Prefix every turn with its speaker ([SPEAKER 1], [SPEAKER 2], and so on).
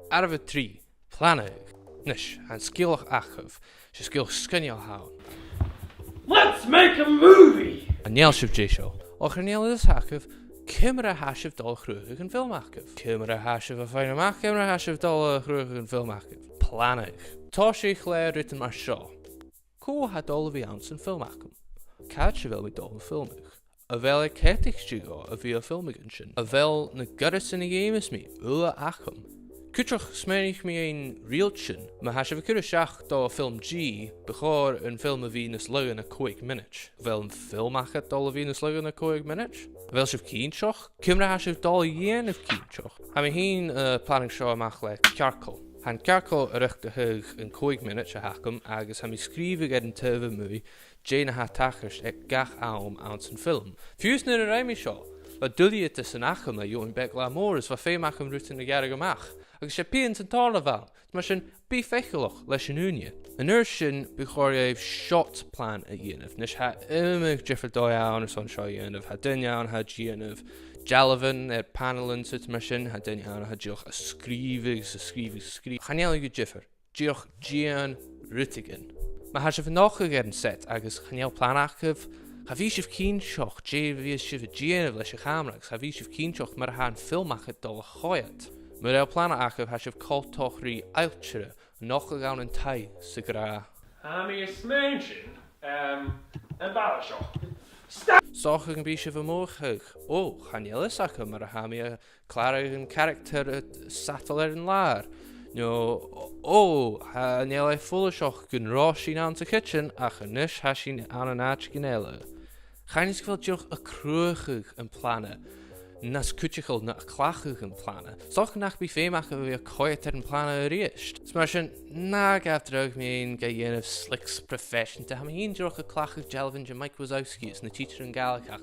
[SPEAKER 1] Arve 3, plannen. Nish, en skillig achov. She skillig skinnial hound.
[SPEAKER 2] Let's make a movie!
[SPEAKER 1] En Nielshiv Jesho. Och Niel is achov. Kimera hashiv dol grugig en film achov. Kimera hashiv a fine mach, kimera hashiv dol grugig en film achov. Plannen. Toshi chlair written maar show. Ko had dol vi ans en film achov. Kaatje wil met dol filmig. Avel ik hetig stigo a via filmigen. Avel na guttersin i games me, ula achum. Kutrach smerig me een reeltjen, maar has je kunnen shach do film G, bechor een film of Venus luggen a quick minute. Wel een film achet dol Venus luggen a quick minute. Wel je kienchoch, kimra has je dol jen of kienchoch. Ha me heen planning show machle kjarkel. Han kjarkel richt de hug een quick minute hakum, agus ha me skriven get een teve mui, Jane ha tachers ek gach aum aan zijn film. Fuse na reimi show. Wat doe je tussen achum a joen bek la moors, wat fee machem roet in de jarige mach. Agus sé piant an tála bhil, mar sin bí feicealach leis an únia. An uair sin bechor éh shot plan a dhéanamh, nes ha imig differ dóián ar son seo dhéanamh, ha duineán ha dhéanamh, Jalavan panelan sut mar sin, ha duineán ha dioch a scríbig. Chanéal go differ, dioch Gian Rutigan. Ma ha sif noch an set agus chanéal planachcah, ha bhí sif cínshoch, bhí sif a dhéanamh leis a chamragus, ha bhí sif cínshoch mar ha an filmachad dul a choiad. Maar el plannen achaf has je coltoch ri uitchere, nog gegaan en tai, sigra.
[SPEAKER 2] Hami is mansion, en Balashov.
[SPEAKER 1] Zag een beetje vermogen. Oh, gaan jullie zaken, maar gaan we klaar een karakter het satellite en laar. No, oh, gaan jullie volle schoch kunnen roosje aan de kitchen, ach een nisch hasje aan een aardje genellen. Gaan je wel toch een krugig en plannen. Nas kutjechel na klachig en plannen. Zag nach bij veel maken we weer kwijter en plannen reist. Smashen na gaf terug meen ga je een slicks profession te hebben. Hier toch een klachig Jalvin Mike Wazowski is een teacher in Galakak.